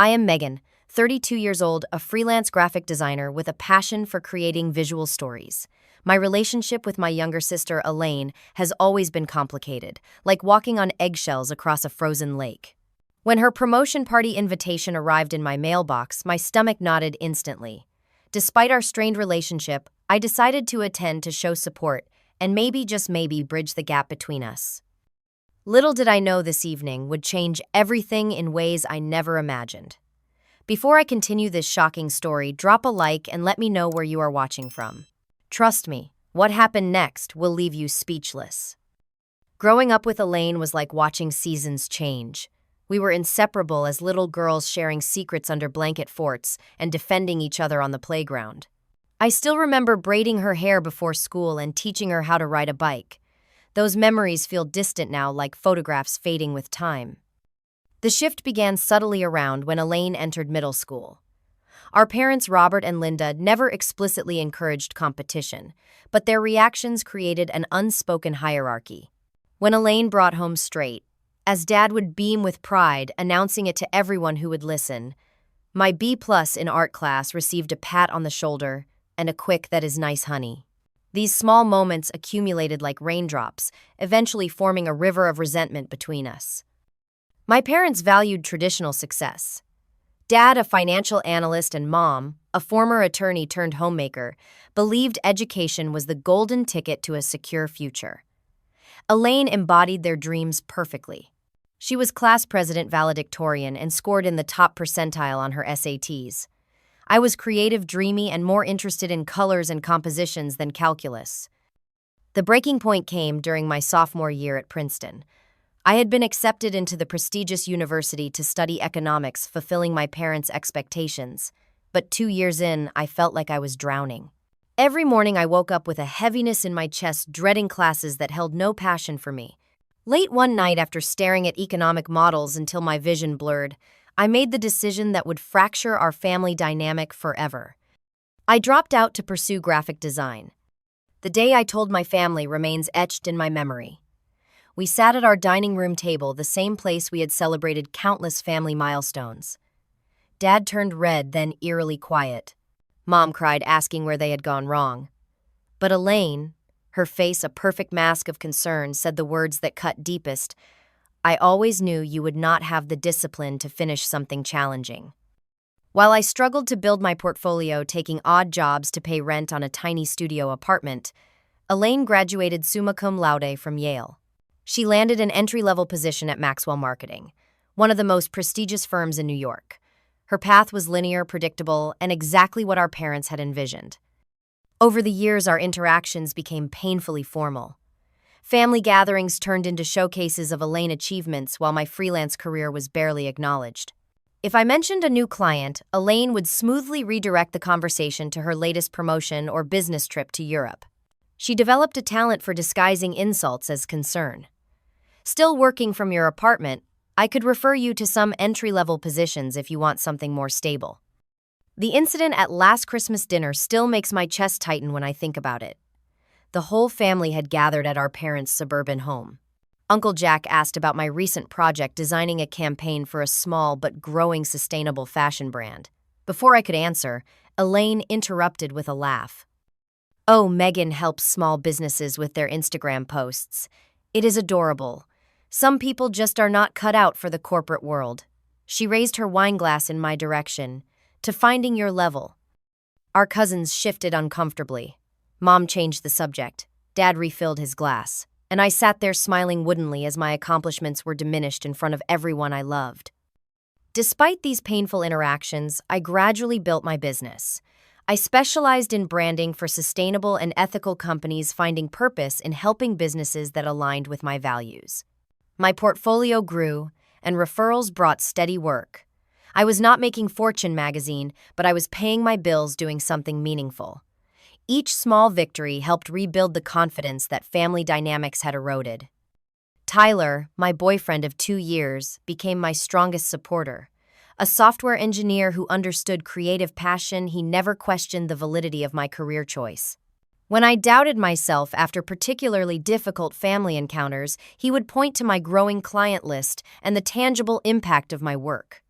I am Megan, 32 years old, a freelance graphic designer with a passion for creating visual stories. My relationship with my younger sister, Elaine, has always been complicated, like walking on eggshells across a frozen lake. When her promotion party invitation arrived in my mailbox, my stomach knotted instantly. Despite our strained relationship, I decided to attend to show support and maybe, just maybe, bridge the gap between us. Little did I know this evening would change everything in ways I never imagined. Before I continue this shocking story, drop a like and let me know where you are watching from. Trust me, what happened next will leave you speechless. Growing up with Elaine was like watching seasons change. We were inseparable as little girls, sharing secrets under blanket forts and defending each other on the playground. I still remember braiding her hair before school and teaching her how to ride a bike. Those memories feel distant now, like photographs fading with time. The shift began subtly around when Elaine entered middle school. Our parents, Robert and Linda, never explicitly encouraged competition, but their reactions created an unspoken hierarchy. When Elaine brought home straight, as Dad would beam with pride, announcing it to everyone who would listen, my B+ in art class received a pat on the shoulder and a quick "that is nice, honey." These small moments accumulated like raindrops, eventually forming a river of resentment between us. My parents valued traditional success. Dad, a financial analyst, and Mom, a former attorney turned homemaker, believed education was the golden ticket to a secure future. Elaine embodied their dreams perfectly. She was class president valedictorian and scored in the top percentile on her SATs. I was creative, dreamy, and more interested in colors and compositions than calculus. The breaking point came during my sophomore year at Princeton. I had been accepted into the prestigious university to study economics, fulfilling my parents' expectations. But 2 years in, I felt like I was drowning. Every morning I woke up with a heaviness in my chest, dreading classes that held no passion for me. Late one night, after staring at economic models until my vision blurred, I made the decision that would fracture our family dynamic forever. I dropped out to pursue graphic design. The day I told my family remains etched in my memory. We sat at our dining room table, the same place we had celebrated countless family milestones. Dad turned red, then eerily quiet. Mom cried, asking where they had gone wrong. But Elaine, her face a perfect mask of concern, said the words that cut deepest: "I always knew you would not have the discipline to finish something challenging." While I struggled to build my portfolio, taking odd jobs to pay rent on a tiny studio apartment, Elaine graduated summa cum laude from Yale. She landed an entry-level position at Maxwell Marketing, one of the most prestigious firms in New York. Her path was linear, predictable, and exactly what our parents had envisioned. Over the years, our interactions became painfully formal. Family gatherings turned into showcases of Elaine achievements while my freelance career was barely acknowledged. If I mentioned a new client, Elaine would smoothly redirect the conversation to her latest promotion or business trip to Europe. She developed a talent for disguising insults as concern. "Still working from your apartment? I could refer you to some entry-level positions if you want something more stable." The incident at last Christmas dinner still makes my chest tighten when I think about it. The whole family had gathered at our parents' suburban home. Uncle Jack asked about my recent project designing a campaign for a small but growing sustainable fashion brand. Before I could answer, Elaine interrupted with a laugh. "Oh, Megan helps small businesses with their Instagram posts. It is adorable. Some people just are not cut out for the corporate world." She raised her wine glass in my direction. "To finding your level." Our cousins shifted uncomfortably. Mom changed the subject. Dad refilled his glass, and I sat there smiling woodenly as my accomplishments were diminished in front of everyone I loved. Despite these painful interactions, I gradually built my business. I specialized in branding for sustainable and ethical companies, finding purpose in helping businesses that aligned with my values. My portfolio grew, and referrals brought steady work. I was not making Fortune magazine, but I was paying my bills, doing something meaningful. Each small victory helped rebuild the confidence that family dynamics had eroded. Tyler, my boyfriend of 2 years, became my strongest supporter. A software engineer who understood creative passion, he never questioned the validity of my career choice. When I doubted myself after particularly difficult family encounters, he would point to my growing client list and the tangible impact of my work.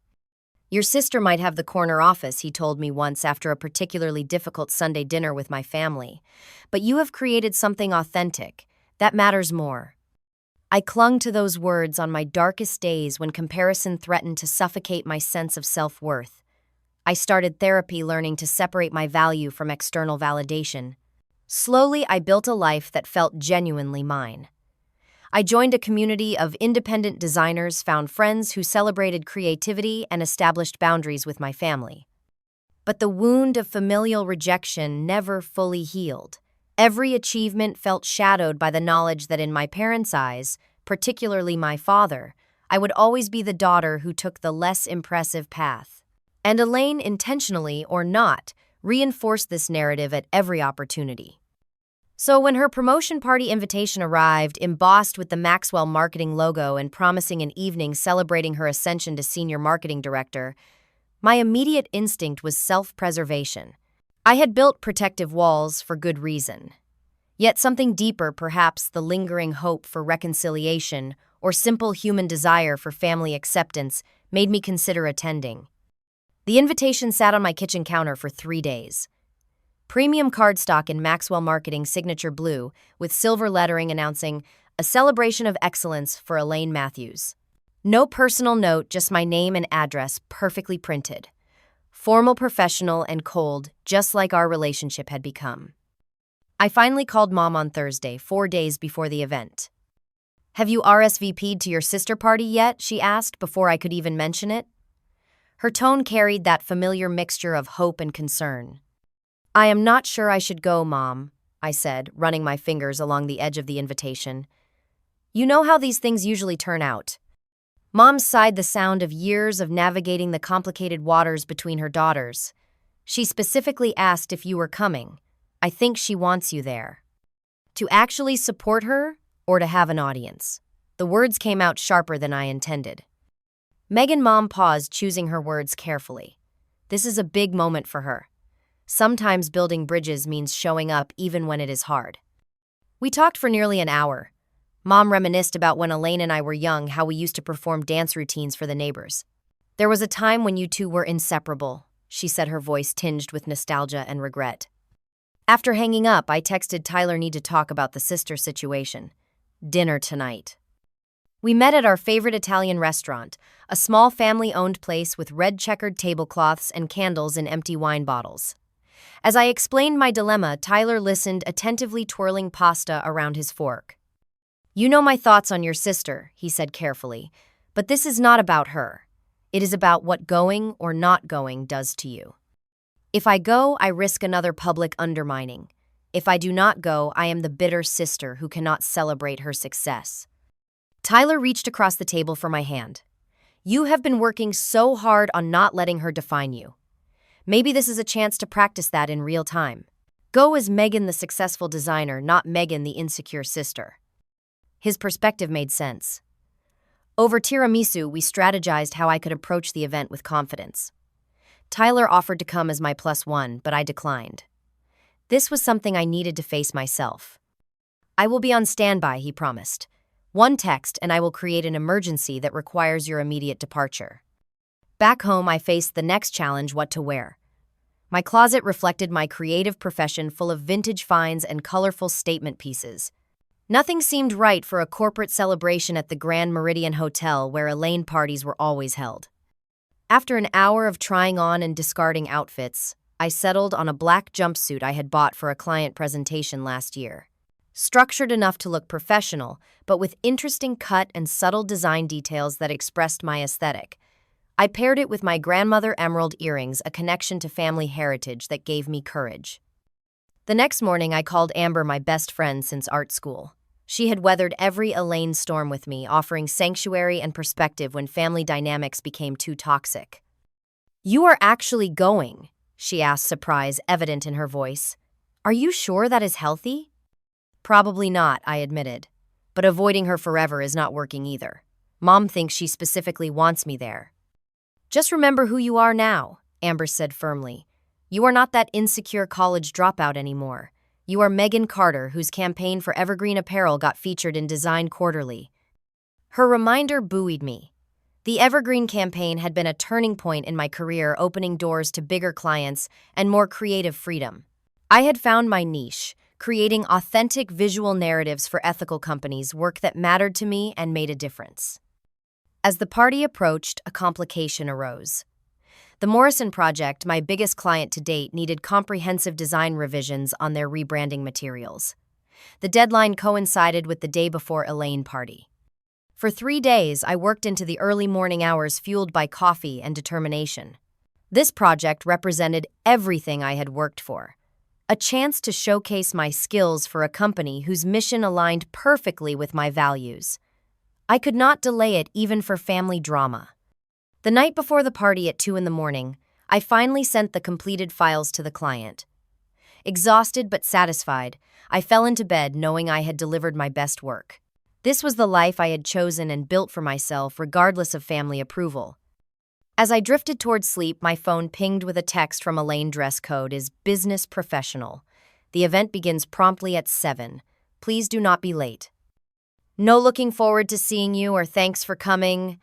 Your sister might have the corner office, he told me once after a particularly difficult Sunday dinner with my family. But you have created something authentic. That matters more. I clung to those words on my darkest days when comparison threatened to suffocate my sense of self-worth. I started therapy learning to separate my value from external validation. Slowly, I built a life that felt genuinely mine. I joined a community of independent designers, found friends who celebrated creativity, and established boundaries with my family. But the wound of familial rejection never fully healed. Every achievement felt shadowed by the knowledge that in my parents' eyes, particularly my father, I would always be the daughter who took the less impressive path. And Elaine, intentionally or not, reinforced this narrative at every opportunity. So when her promotion party invitation arrived, embossed with the Maxwell marketing logo and promising an evening celebrating her ascension to senior marketing director, my immediate instinct was self-preservation. I had built protective walls for good reason. Yet something deeper, perhaps the lingering hope for reconciliation or simple human desire for family acceptance, made me consider attending. The invitation sat on my kitchen counter for 3 days. Premium cardstock in Maxwell Marketing signature blue with silver lettering announcing, "A celebration of excellence for Elaine Matthews." No personal note, just my name and address perfectly printed. Formal, professional, and cold, just like our relationship had become. I finally called Mom on Thursday, 4 days before the event. "Have you RSVP'd to your sister party yet?" she asked before I could even mention it. Her tone carried that familiar mixture of hope and concern. "I am not sure I should go, Mom," I said, running my fingers along the edge of the invitation. "You know how these things usually turn out." Mom sighed, the sound of years of navigating the complicated waters between her daughters. "She specifically asked if you were coming. I think she wants you there." To actually support her or to have an audience? The words came out sharper than I intended. Megan, Mom paused, choosing her words carefully. This is a big moment for her. Sometimes building bridges means showing up even when it is hard. We talked for nearly an hour. Mom reminisced about when Elaine and I were young, how we used to perform dance routines for the neighbors. "There was a time when you two were inseparable," she said, her voice tinged with nostalgia and regret. After hanging up, I texted Tyler, "Need to talk about the sister situation. Dinner tonight." We met at our favorite Italian restaurant, a small family-owned place with red checkered tablecloths and candles in empty wine bottles. As I explained my dilemma, Tyler listened, attentively twirling pasta around his fork. "You know my thoughts on your sister," he said carefully, "but this is not about her. It is about what going or not going does to you. If I go, I risk another public undermining. If I do not go, I am the bitter sister who cannot celebrate her success." Tyler reached across the table for my hand. "You have been working so hard on not letting her define you. Maybe this is a chance to practice that in real time. Go as Megan, the successful designer, not Megan, the insecure sister." His perspective made sense. Over tiramisu, we strategized how I could approach the event with confidence. Tyler offered to come as my +1, but I declined. This was something I needed to face myself. "I will be on standby," he promised. "One text and I will create an emergency that requires your immediate departure." Back home, I faced the next challenge: what to wear. My closet reflected my creative profession, full of vintage finds and colorful statement pieces. Nothing seemed right for a corporate celebration at the Grand Meridian Hotel, where Elaine parties were always held. After an hour of trying on and discarding outfits, I settled on a black jumpsuit I had bought for a client presentation last year. Structured enough to look professional, but with interesting cut and subtle design details that expressed my aesthetic. I paired it with my grandmother emerald earrings, a connection to family heritage that gave me courage. The next morning, I called Amber, my best friend since art school. She had weathered every Elaine storm with me, offering sanctuary and perspective when family dynamics became too toxic. "You are actually going?" she asked, surprise evident in her voice. "Are you sure that is healthy?" "Probably not," I admitted. "But avoiding her forever is not working either. Mom thinks she specifically wants me there." "Just remember who you are now," Amber said firmly. "You are not that insecure college dropout anymore. You are Megan Carter, whose campaign for evergreen apparel got featured in Design Quarterly." Her reminder buoyed me. The Evergreen campaign had been a turning point in my career, opening doors to bigger clients and more creative freedom. I had found my niche, creating authentic visual narratives for ethical companies, work that mattered to me and made a difference. As the party approached, a complication arose. The Morrison project, my biggest client to date, needed comprehensive design revisions on their rebranding materials. The deadline coincided with the day before Elaine party. For 3 days, I worked into the early morning hours, fueled by coffee and determination. This project represented everything I had worked for. A chance to showcase my skills for a company whose mission aligned perfectly with my values. I could not delay it even for family drama. The night before the party at 2 a.m, I finally sent the completed files to the client. Exhausted but satisfied, I fell into bed knowing I had delivered my best work. This was the life I had chosen and built for myself, regardless of family approval. As I drifted towards sleep, my phone pinged with a text from Elaine. Dress code is business professional. The event begins promptly at 7. Please do not be late. No looking forward to seeing you or thanks for coming.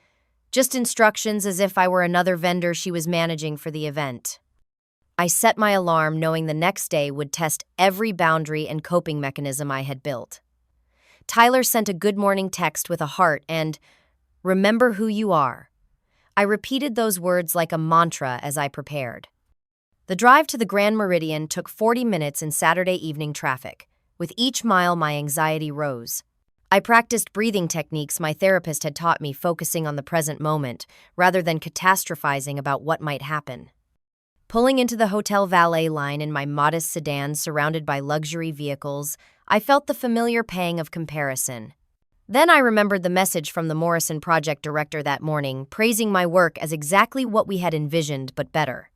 Just instructions, as if I were another vendor she was managing for the event. I set my alarm knowing the next day would test every boundary and coping mechanism I had built. Tyler sent a good morning text with a heart and, "Remember who you are." I repeated those words like a mantra as I prepared. The drive to the Grand Meridian took 40 minutes in Saturday evening traffic. With each mile, my anxiety rose. I practiced breathing techniques my therapist had taught me, focusing on the present moment rather than catastrophizing about what might happen. Pulling into the hotel valet line in my modest sedan surrounded by luxury vehicles, I felt the familiar pang of comparison. Then I remembered the message from the Morrison project director that morning, praising my work as exactly what we had envisioned, but better.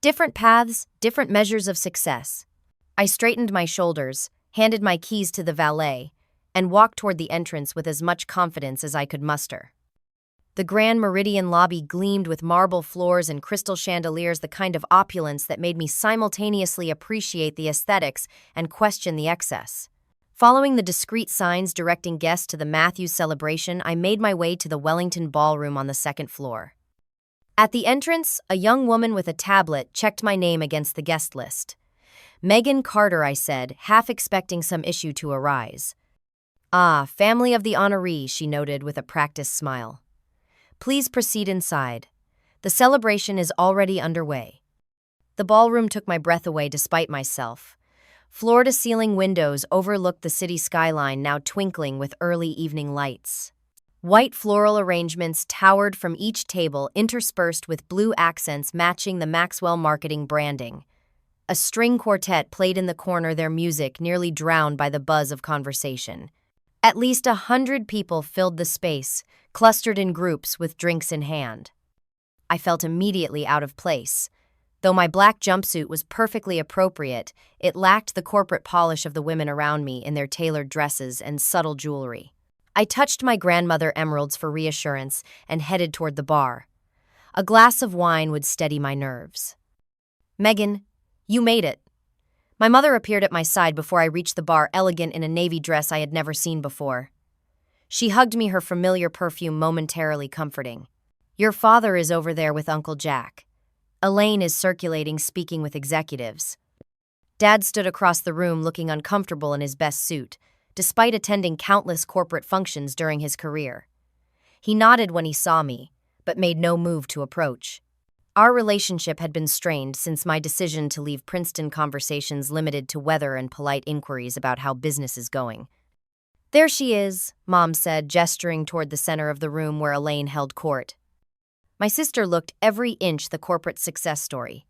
Different paths, different measures of success. I straightened my shoulders, handed my keys to the valet, and walked toward the entrance with as much confidence as I could muster. The Grand Meridian lobby gleamed with marble floors and crystal chandeliers, the kind of opulence that made me simultaneously appreciate the aesthetics and question the excess. Following the discreet signs directing guests to the Matthews celebration, I made my way to the Wellington Ballroom on the second floor. At the entrance, a young woman with a tablet checked my name against the guest list. "Megan Carter," I said, half expecting some issue to arise. "Ah, family of the honoree," she noted with a practiced smile. "Please proceed inside. The celebration is already underway." The ballroom took my breath away despite myself. Floor-to-ceiling windows overlooked the city skyline, now twinkling with early evening lights. White floral arrangements towered from each table, interspersed with blue accents matching the Maxwell marketing branding. A string quartet played in the corner, their music nearly drowned by the buzz of conversation. At least 100 people filled the space, clustered in groups with drinks in hand. I felt immediately out of place. Though my black jumpsuit was perfectly appropriate, it lacked the corporate polish of the women around me in their tailored dresses and subtle jewelry. I touched my grandmother emeralds for reassurance and headed toward the bar. A glass of wine would steady my nerves. "Megan, you made it." My mother appeared at my side before I reached the bar, elegant in a navy dress I had never seen before. She hugged me, her familiar perfume momentarily comforting. "Your father is over there with Uncle Jack. Elaine is circulating, speaking with executives." Dad stood across the room, looking uncomfortable in his best suit, despite attending countless corporate functions during his career. He nodded when he saw me, but made no move to approach. Our relationship had been strained since my decision to leave Princeton, conversations limited to weather and polite inquiries about how business is going. "There she is," Mom said, gesturing toward the center of the room where Elaine held court. My sister looked every inch the corporate success story.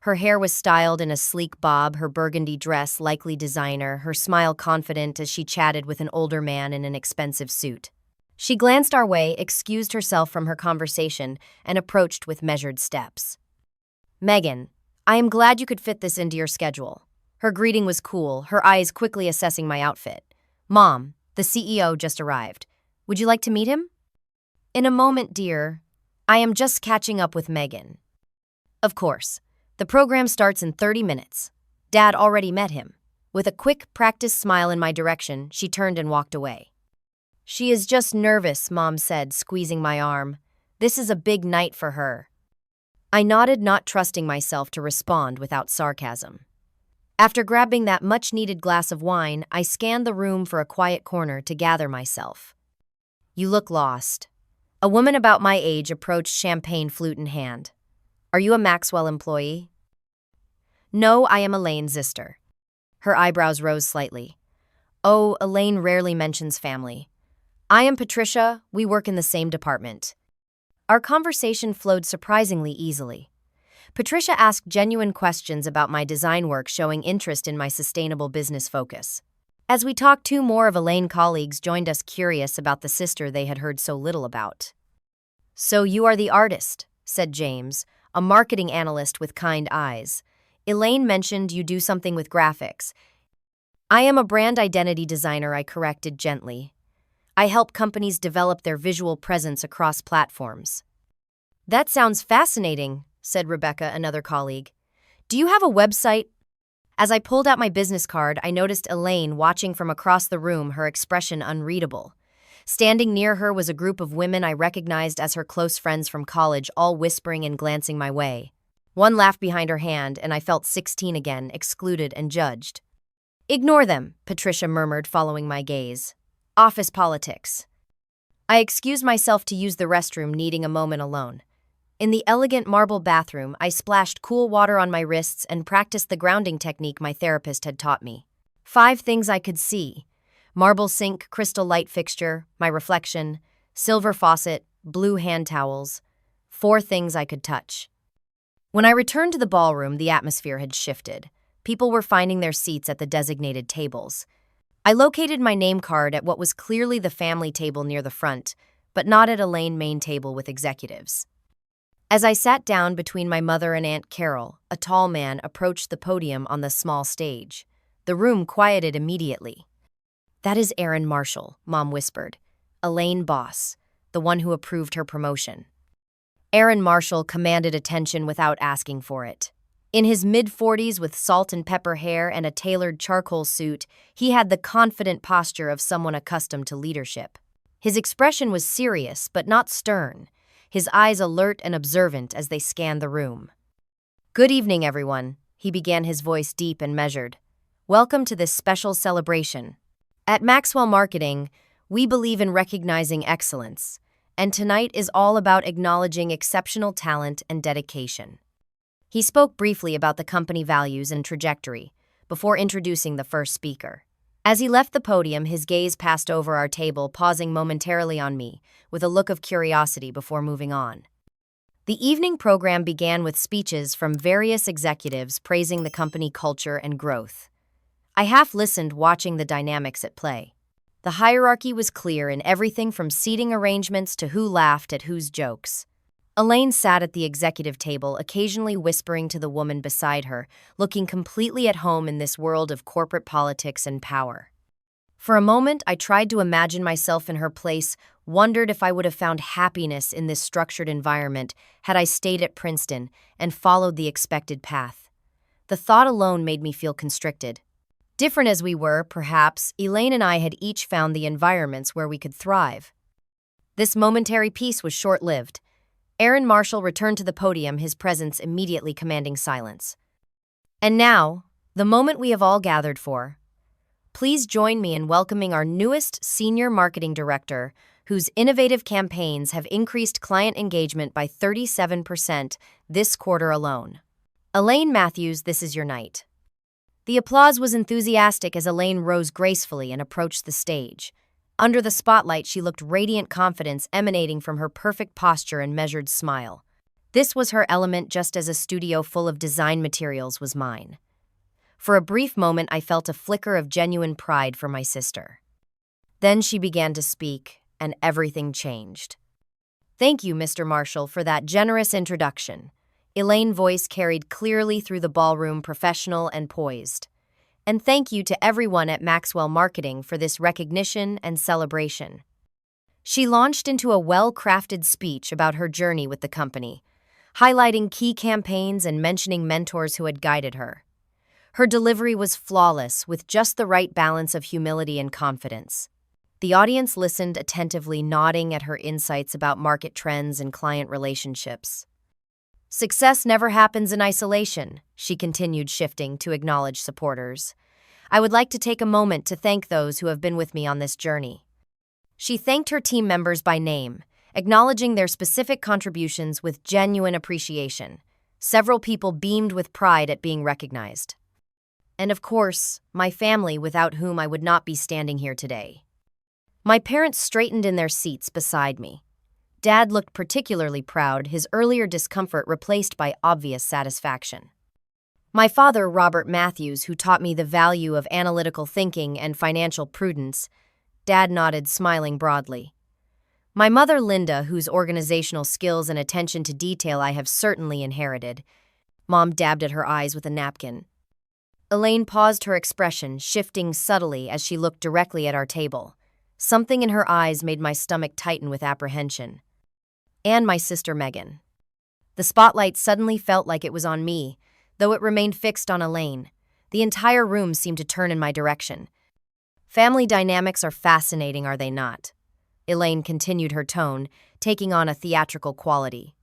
Her hair was styled in a sleek bob, her burgundy dress likely designer, her smile confident as she chatted with an older man in an expensive suit. She glanced our way, excused herself from her conversation, and approached with measured steps. "Megan, I am glad you could fit this into your schedule." Her greeting was cool, her eyes quickly assessing my outfit. "Mom, the CEO just arrived. Would you like to meet him?" "In a moment, dear. I am just catching up with Megan." "Of course. The program starts in 30 minutes. Dad already met him." With a quick, practiced smile in my direction, she turned and walked away. "She is just nervous," Mom said, squeezing my arm. This is a big night for her. I nodded, not trusting myself to respond without sarcasm. After grabbing that much-needed glass of wine, I scanned the room for a quiet corner to gather myself. You look lost. A woman about my age approached, champagne flute in hand. Are you a Maxwell employee? No, I am Elaine's sister. Her eyebrows rose slightly. Oh, Elaine rarely mentions family. I am Patricia, we work in the same department. Our conversation flowed surprisingly easily. Patricia asked genuine questions about my design work, showing interest in my sustainable business focus. As we talked, two more of Elaine's colleagues joined us, curious about the sister they had heard so little about. So you are the artist, said James, a marketing analyst with kind eyes. Elaine mentioned you do something with graphics. I am a brand identity designer, I corrected gently. I help companies develop their visual presence across platforms. That sounds fascinating, said Rebecca, another colleague. Do you have a website? As I pulled out my business card, I noticed Elaine watching from across the room, her expression unreadable. Standing near her was a group of women I recognized as her close friends from college, all whispering and glancing my way. One laughed behind her hand, and I felt 16 again, excluded and judged. Ignore them, Patricia murmured, following my gaze. Office politics. I excused myself to use the restroom, needing a moment alone. In the elegant marble bathroom, I splashed cool water on my wrists and practiced the grounding technique my therapist had taught me. 5 things I could see: marble sink, crystal light fixture, my reflection, silver faucet, blue hand towels. 4 things I could touch. When I returned to the ballroom, the atmosphere had shifted. People were finding their seats at the designated tables. I located my name card at what was clearly the family table near the front, but not at Elaine's main table with executives. As I sat down between my mother and Aunt Carol, a tall man approached the podium on the small stage. The room quieted immediately. That is Aaron Marshall, Mom whispered. Elaine boss, the one who approved her promotion. Aaron Marshall commanded attention without asking for it. In his mid-40s with salt and pepper hair and a tailored charcoal suit, he had the confident posture of someone accustomed to leadership. His expression was serious but not stern, his eyes alert and observant as they scanned the room. Good evening, everyone, he began, his voice deep and measured. Welcome to this special celebration. At Maxwell Marketing, we believe in recognizing excellence, and tonight is all about acknowledging exceptional talent and dedication. He spoke briefly about the company values and trajectory before introducing the first speaker. As he left the podium, his gaze passed over our table, pausing momentarily on me with a look of curiosity before moving on. The evening program began with speeches from various executives praising the company culture and growth. I half listened, watching the dynamics at play. The hierarchy was clear in everything from seating arrangements to who laughed at whose jokes. Elaine sat at the executive table, occasionally whispering to the woman beside her, looking completely at home in this world of corporate politics and power. For a moment, I tried to imagine myself in her place, wondered if I would have found happiness in this structured environment had I stayed at Princeton and followed the expected path. The thought alone made me feel constricted. Different as we were, perhaps, Elaine and I had each found the environments where we could thrive. This momentary peace was short-lived. Aaron Marshall returned to the podium, his presence immediately commanding silence. And now, the moment we have all gathered for. Please join me in welcoming our newest senior marketing director, whose innovative campaigns have increased client engagement by 37% this quarter alone. Elaine Matthews, this is your night. The applause was enthusiastic as Elaine rose gracefully and approached the stage. Under the spotlight, she looked radiant, confidence emanating from her perfect posture and measured smile. This was her element, just as a studio full of design materials was mine. For a brief moment, I felt a flicker of genuine pride for my sister. Then she began to speak, and everything changed. Thank you, Mr. Marshall, for that generous introduction. Elaine's voice carried clearly through the ballroom, professional and poised. And thank you to everyone at Maxwell Marketing for this recognition and celebration. She launched into a well-crafted speech about her journey with the company, highlighting key campaigns and mentioning mentors who had guided her. Her delivery was flawless, with just the right balance of humility and confidence. The audience listened attentively, nodding at her insights about market trends and client relationships. Success never happens in isolation, she continued, shifting to acknowledge supporters. I would like to take a moment to thank those who have been with me on this journey. She thanked her team members by name, acknowledging their specific contributions with genuine appreciation. Several people beamed with pride at being recognized. And of course, my family, without whom I would not be standing here today. My parents straightened in their seats beside me. Dad looked particularly proud, his earlier discomfort replaced by obvious satisfaction. My father, Robert Matthews, who taught me the value of analytical thinking and financial prudence, Dad nodded, smiling broadly. My mother, Linda, whose organizational skills and attention to detail I have certainly inherited. Mom dabbed at her eyes with a napkin. Elaine paused, her expression shifting subtly as she looked directly at our table. Something in her eyes made my stomach tighten with apprehension. And my sister, Megan. The spotlight suddenly felt like it was on me, though it remained fixed on Elaine. The entire room seemed to turn in my direction. Family dynamics are fascinating, are they not? Elaine continued, her tone taking on a theatrical quality.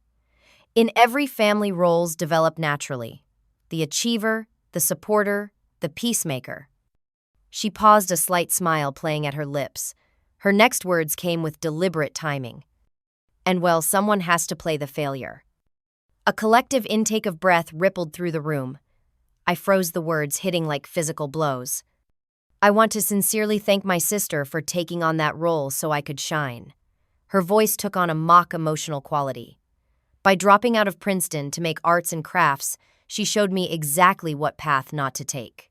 In every family, roles develop naturally. The achiever, the supporter, the peacemaker. She paused, a slight smile playing at her lips. Her next words came with deliberate timing. And well, someone has to play the failure. A collective intake of breath rippled through the room. I froze, the words hitting like physical blows. I want to sincerely thank my sister for taking on that role so I could shine. Her voice took on a mock emotional quality. By dropping out of Princeton to make arts and crafts, she showed me exactly what path not to take.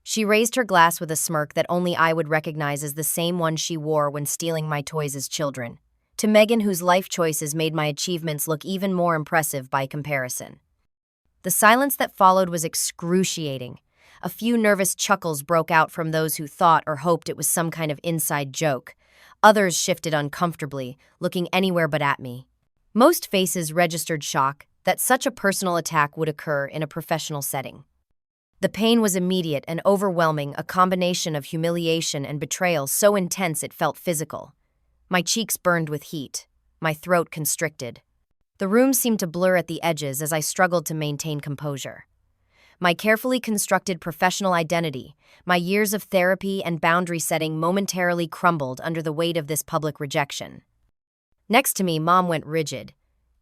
She raised her glass with a smirk that only I would recognize as the same one she wore when stealing my toys as children. To Megan, whose life choices made my achievements look even more impressive by comparison. The silence that followed was excruciating. A few nervous chuckles broke out from those who thought or hoped it was some kind of inside joke. Others shifted uncomfortably, looking anywhere but at me. Most faces registered shock that such a personal attack would occur in a professional setting. The pain was immediate and overwhelming, a combination of humiliation and betrayal so intense it felt physical. My cheeks burned with heat, my throat constricted. The room seemed to blur at the edges as I struggled to maintain composure. My carefully constructed professional identity, my years of therapy and boundary setting momentarily crumbled under the weight of this public rejection. Next to me, Mom went rigid.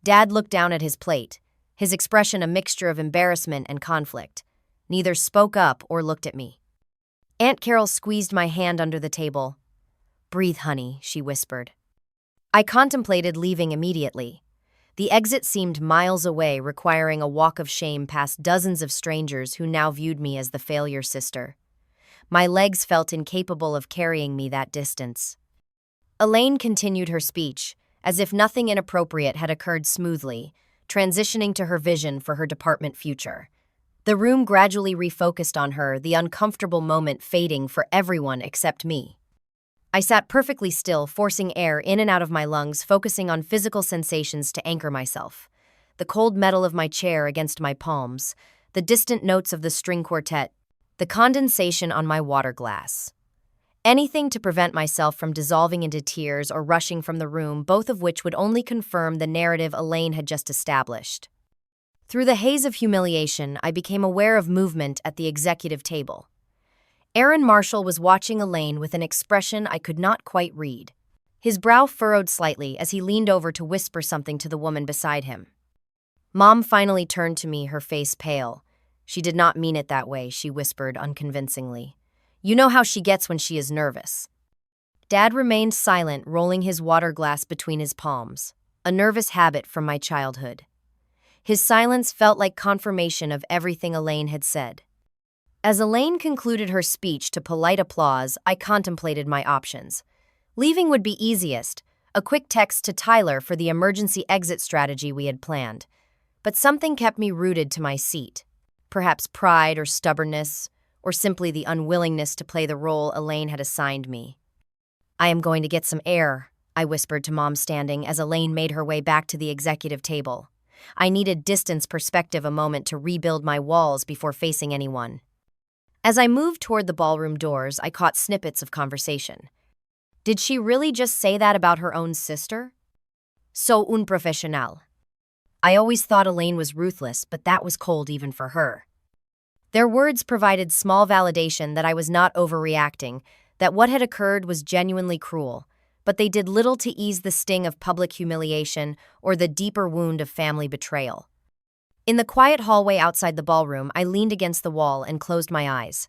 Dad looked down at his plate, his expression a mixture of embarrassment and conflict. Neither spoke up or looked at me. Aunt Carol squeezed my hand under the table. "Breathe, honey," she whispered. I contemplated leaving immediately. The exit seemed miles away, requiring a walk of shame past dozens of strangers who now viewed me as the failure sister. My legs felt incapable of carrying me that distance. Elaine continued her speech, as if nothing inappropriate had occurred smoothly, transitioning to her vision for her department future. The room gradually refocused on her, the uncomfortable moment fading for everyone except me. I sat perfectly still, forcing air in and out of my lungs, focusing on physical sensations to anchor myself. The cold metal of my chair against my palms, the distant notes of the string quartet, the condensation on my water glass. Anything to prevent myself from dissolving into tears or rushing from the room, both of which would only confirm the narrative Elaine had just established. Through the haze of humiliation, I became aware of movement at the executive table. Aaron Marshall was watching Elaine with an expression I could not quite read. His brow furrowed slightly as he leaned over to whisper something to the woman beside him. Mom finally turned to me, her face pale. "She did not mean it that way," she whispered unconvincingly. "You know how she gets when she is nervous." Dad remained silent, rolling his water glass between his palms, a nervous habit from my childhood. His silence felt like confirmation of everything Elaine had said. As Elaine concluded her speech to polite applause, I contemplated my options. Leaving would be easiest, a quick text to Tyler for the emergency exit strategy we had planned. But something kept me rooted to my seat. Perhaps pride or stubbornness, or simply the unwillingness to play the role Elaine had assigned me. "I am going to get some air," I whispered to Mom standing as Elaine made her way back to the executive table. I needed distance perspective, a moment to rebuild my walls before facing anyone. As I moved toward the ballroom doors, I caught snippets of conversation. Did she really just say that about her own sister? So unprofessional. I always thought Elaine was ruthless, but that was cold even for her. Their words provided small validation that I was not overreacting, that what had occurred was genuinely cruel, but they did little to ease the sting of public humiliation or the deeper wound of family betrayal. In the quiet hallway outside the ballroom, I leaned against the wall and closed my eyes.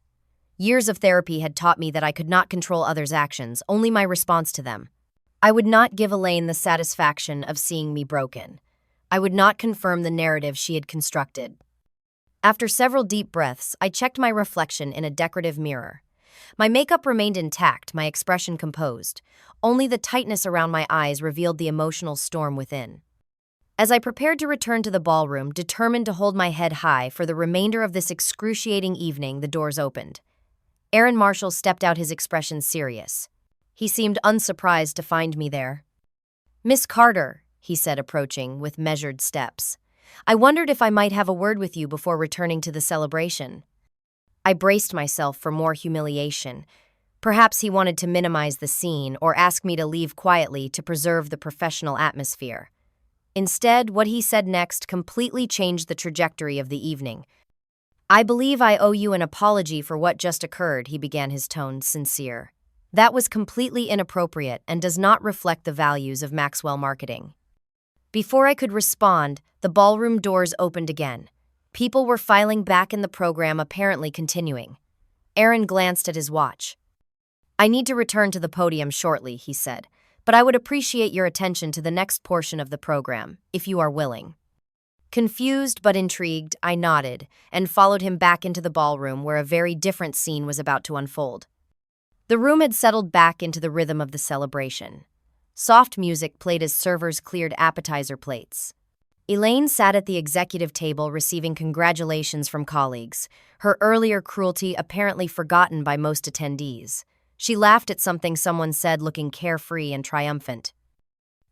Years of therapy had taught me that I could not control others' actions, only my response to them. I would not give Elaine the satisfaction of seeing me broken. I would not confirm the narrative she had constructed. After several deep breaths, I checked my reflection in a decorative mirror. My makeup remained intact, my expression composed. Only the tightness around my eyes revealed the emotional storm within. As I prepared to return to the ballroom, determined to hold my head high for the remainder of this excruciating evening, the doors opened. Aaron Marshall stepped out, his expression serious. He seemed unsurprised to find me there. "Miss Carter," he said, approaching with measured steps. "I wondered if I might have a word with you before returning to the celebration." I braced myself for more humiliation. Perhaps he wanted to minimize the scene or ask me to leave quietly to preserve the professional atmosphere. Instead, what he said next completely changed the trajectory of the evening. "I believe I owe you an apology for what just occurred," he began, his tone sincere. "That was completely inappropriate and does not reflect the values of Maxwell Marketing." Before I could respond, the ballroom doors opened again. People were filing back in, the program apparently continuing. Aaron glanced at his watch. "I need to return to the podium shortly," he said, "but I would appreciate your attention to the next portion of the program, if you are willing." Confused but intrigued, I nodded and followed him back into the ballroom where a very different scene was about to unfold. The room had settled back into the rhythm of the celebration. Soft music played as servers cleared appetizer plates. Elaine sat at the executive table receiving congratulations from colleagues, her earlier cruelty apparently forgotten by most attendees. She laughed at something someone said, looking carefree and triumphant.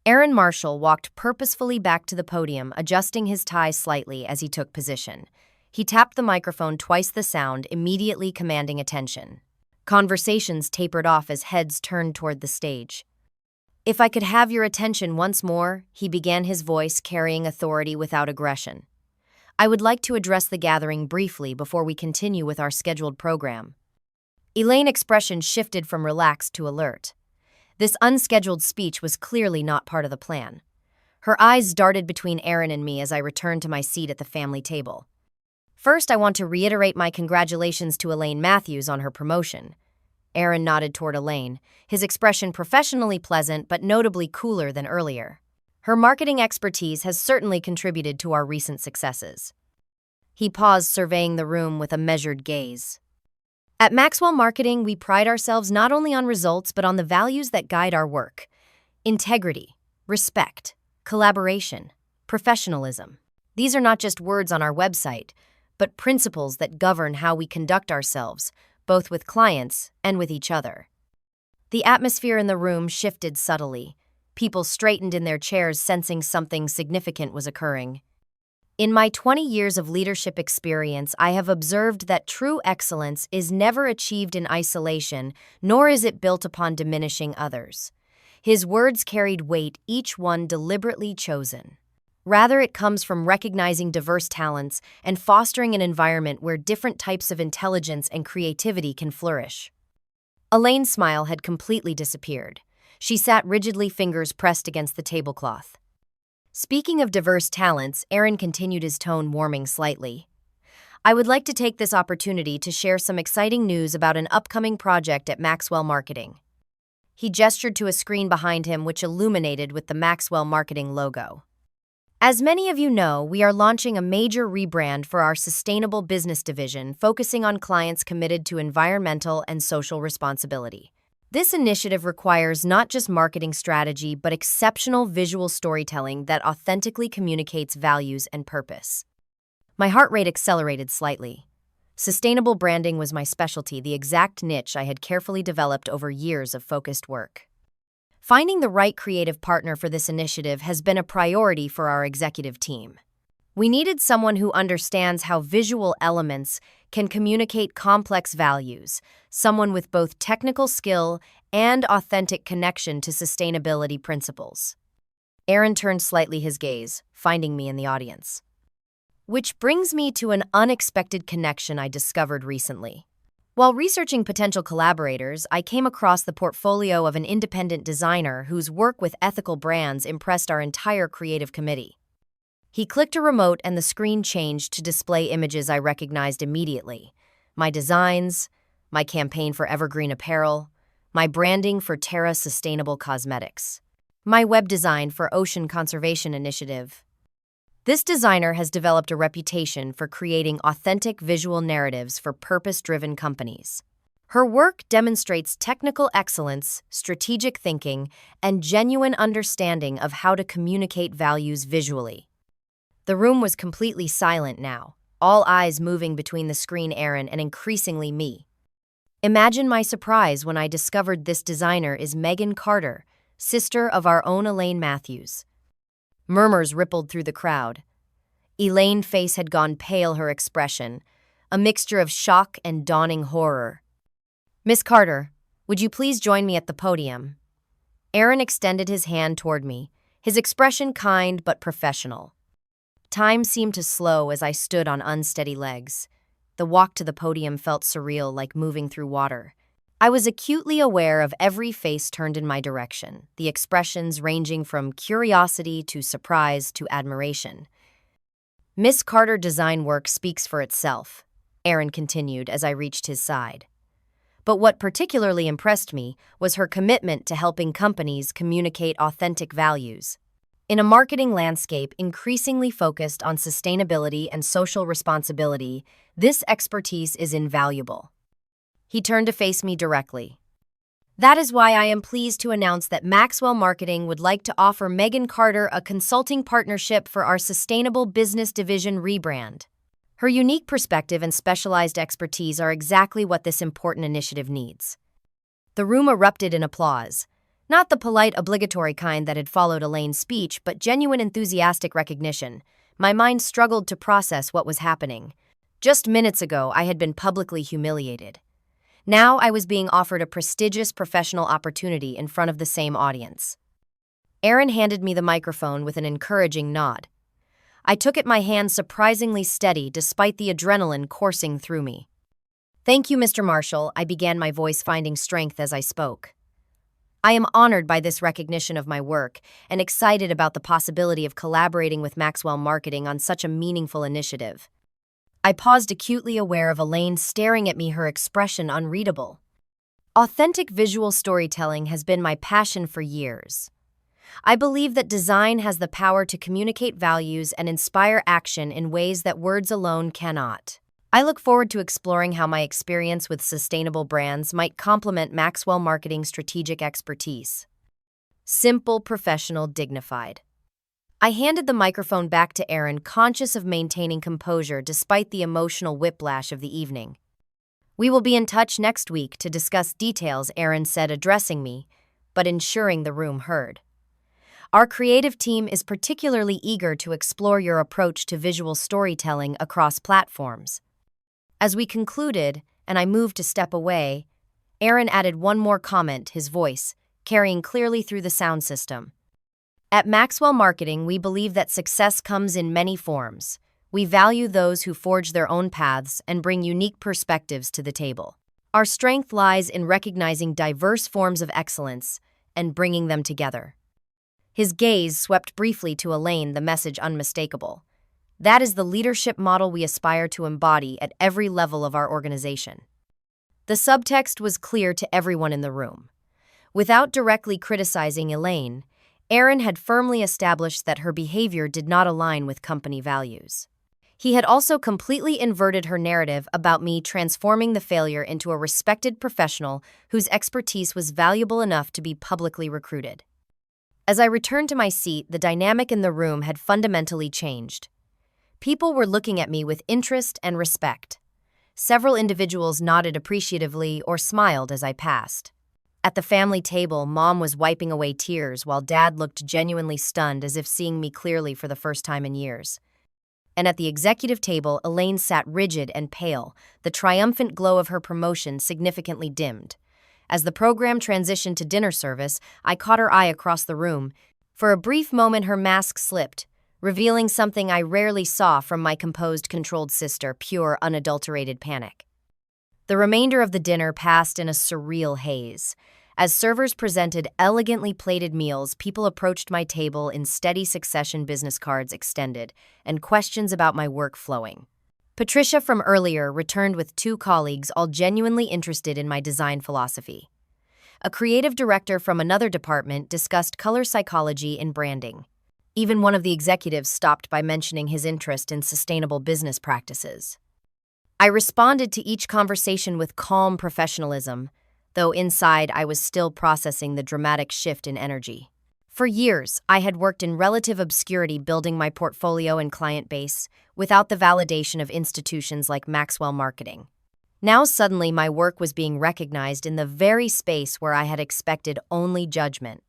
Aaron Marshall walked purposefully back to the podium, adjusting his tie slightly as he took position. He tapped the microphone twice the sound, immediately commanding attention. Conversations tapered off as heads turned toward the stage. "If I could have your attention once more," he began, his voice carrying authority without aggression. "I would like to address the gathering briefly before we continue with our scheduled program." Elaine's expression shifted from relaxed to alert. This unscheduled speech was clearly not part of the plan. Her eyes darted between Aaron and me as I returned to my seat at the family table. "First, I want to reiterate my congratulations to Elaine Matthews on her promotion." Aaron nodded toward Elaine, his expression professionally pleasant but notably cooler than earlier. "Her marketing expertise has certainly contributed to our recent successes." He paused, surveying the room with a measured gaze. "At Maxwell Marketing, we pride ourselves not only on results but on the values that guide our work: integrity, respect, collaboration, professionalism. These are not just words on our website, but principles that govern how we conduct ourselves, both with clients and with each other." The atmosphere in the room shifted subtly. People straightened in their chairs, sensing something significant was occurring. In my 20 years of leadership experience, I have observed that true excellence is never achieved in isolation, nor is it built upon diminishing others. His words carried weight, each one deliberately chosen. Rather, it comes from recognizing diverse talents and fostering an environment where different types of intelligence and creativity can flourish. Elaine's smile had completely disappeared. She sat rigidly, fingers pressed against the tablecloth. "Speaking of diverse talents," Aaron continued, his tone warming slightly, "I would like to take this opportunity to share some exciting news about an upcoming project at Maxwell Marketing." He gestured to a screen behind him, which illuminated with the Maxwell Marketing logo. "As many of you know, we are launching a major rebrand for our sustainable business division, focusing on clients committed to environmental and social responsibility. This initiative requires not just marketing strategy, but exceptional visual storytelling that authentically communicates values and purpose." My heart rate accelerated slightly. Sustainable branding was my specialty, the exact niche I had carefully developed over years of focused work. Finding the right creative partner for this initiative has been a priority for our executive team. We needed someone who understands how visual elements can communicate complex values, someone with both technical skill and authentic connection to sustainability principles. Aaron turned slightly his gaze, finding me in the audience. Which brings me to an unexpected connection I discovered recently. While researching potential collaborators, I came across the portfolio of an independent designer whose work with ethical brands impressed our entire creative committee. He clicked a remote and the screen changed to display images I recognized immediately. My designs, my campaign for evergreen apparel, my branding for Terra Sustainable Cosmetics, my web design for Ocean Conservation Initiative. This designer has developed a reputation for creating authentic visual narratives for purpose-driven companies. Her work demonstrates technical excellence, strategic thinking, and genuine understanding of how to communicate values visually. The room was completely silent now, all eyes moving between the screen Aaron and increasingly me. Imagine my surprise when I discovered this designer is Megan Carter, sister of our own Elaine Matthews. Murmurs rippled through the crowd. Elaine's face had gone pale, her expression, a mixture of shock and dawning horror. "Miss Carter, would you please join me at the podium?" Aaron extended his hand toward me, his expression kind but professional. Time seemed to slow as I stood on unsteady legs. The walk to the podium felt surreal, like moving through water. I was acutely aware of every face turned in my direction, the expressions ranging from curiosity to surprise to admiration. "Miss Carter's design work speaks for itself," Aaron continued as I reached his side. "But what particularly impressed me was her commitment to helping companies communicate authentic values. In a marketing landscape increasingly focused on sustainability and social responsibility, this expertise is invaluable." He turned to face me directly. "That is why I am pleased to announce that Maxwell Marketing would like to offer Megan Carter a consulting partnership for our Sustainable Business Division rebrand. Her unique perspective and specialized expertise are exactly what this important initiative needs." The room erupted in applause. Not the polite, obligatory kind that had followed Elaine's speech, but genuine enthusiastic recognition. My mind struggled to process what was happening. Just minutes ago, I had been publicly humiliated. Now I was being offered a prestigious professional opportunity in front of the same audience. Aaron handed me the microphone with an encouraging nod. I took it, my hand surprisingly steady despite the adrenaline coursing through me. "Thank you, Mr. Marshall," I began, my voice finding strength as I spoke. "I am honored by this recognition of my work and excited about the possibility of collaborating with Maxwell Marketing on such a meaningful initiative." I paused, acutely aware of Elaine staring at me, her expression unreadable. Authentic visual storytelling has been my passion for years. I believe that design has the power to communicate values and inspire action in ways that words alone cannot. I look forward to exploring how my experience with sustainable brands might complement Maxwell Marketing's strategic expertise. Simple, professional, dignified. I handed the microphone back to Aaron, conscious of maintaining composure despite the emotional whiplash of the evening. "We will be in touch next week to discuss details," Aaron said, addressing me, but ensuring the room heard. "Our creative team is particularly eager to explore your approach to visual storytelling across platforms." As we concluded, and I moved to step away, Aaron added one more comment, his voice carrying clearly through the sound system. "At Maxwell Marketing, we believe that success comes in many forms. We value those who forge their own paths and bring unique perspectives to the table. Our strength lies in recognizing diverse forms of excellence and bringing them together." His gaze swept briefly to Elaine, the message unmistakable. That is the leadership model we aspire to embody at every level of our organization. The subtext was clear to everyone in the room. Without directly criticizing Elaine, Aaron had firmly established that her behavior did not align with company values. He had also completely inverted her narrative about me, transforming the failure into a respected professional whose expertise was valuable enough to be publicly recruited. As I returned to my seat, the dynamic in the room had fundamentally changed. People were looking at me with interest and respect. Several individuals nodded appreciatively or smiled as I passed. At the family table, Mom was wiping away tears while Dad looked genuinely stunned, as if seeing me clearly for the first time in years. And at the executive table, Elaine sat rigid and pale, the triumphant glow of her promotion significantly dimmed. As the program transitioned to dinner service, I caught her eye across the room. For a brief moment, her mask slipped, revealing something I rarely saw from my composed, controlled sister: pure, unadulterated panic. The remainder of the dinner passed in a surreal haze. As servers presented elegantly plated meals, people approached my table in steady succession, business cards extended, and questions about my work flowing. Patricia from earlier returned with 2 colleagues, all genuinely interested in my design philosophy. A creative director from another department discussed color psychology in branding. Even one of the executives stopped by mentioning his interest in sustainable business practices. I responded to each conversation with calm professionalism, though inside I was still processing the dramatic shift in energy. For years, I had worked in relative obscurity, building my portfolio and client base without the validation of institutions like Maxwell Marketing. Now suddenly my work was being recognized in the very space where I had expected only judgment.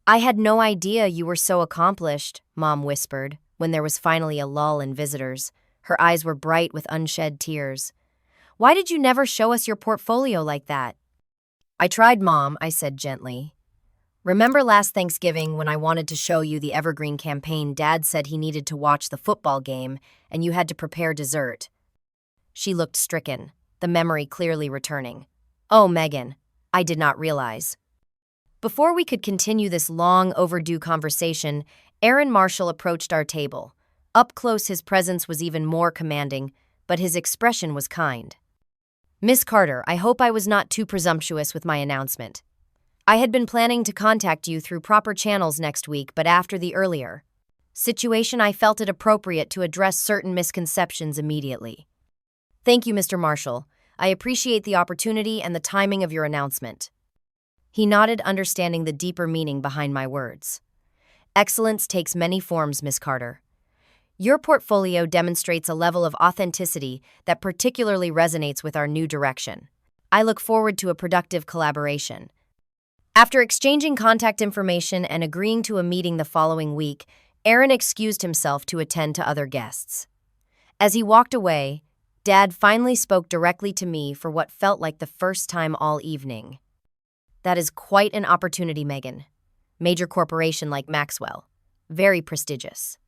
"I had no idea you were so accomplished," Mom whispered, when there was finally a lull in visitors. Her eyes were bright with unshed tears. "Why did you never show us your portfolio like that?" "I tried, Mom," I said gently. "Remember last Thanksgiving when I wanted to show you the Evergreen campaign? Dad said he needed to watch the football game, and you had to prepare dessert." She looked stricken, the memory clearly returning. "Oh, Megan, I did not realize." Before we could continue this long overdue conversation, Aaron Marshall approached our table. Up close, his presence was even more commanding, but his expression was kind. "Miss Carter, I hope I was not too presumptuous with my announcement. I had been planning to contact you through proper channels next week, but after the earlier situation, I felt it appropriate to address certain misconceptions immediately." "Thank you, Mr. Marshall. I appreciate the opportunity and the timing of your announcement." He nodded, understanding the deeper meaning behind my words. "Excellence takes many forms, Miss Carter. Your portfolio demonstrates a level of authenticity that particularly resonates with our new direction. I look forward to a productive collaboration." After exchanging contact information and agreeing to a meeting the following week, Aaron excused himself to attend to other guests. As he walked away, Dad finally spoke directly to me for what felt like the first time all evening. "That is quite an opportunity, Megan. Major corporation like Maxwell. Very prestigious."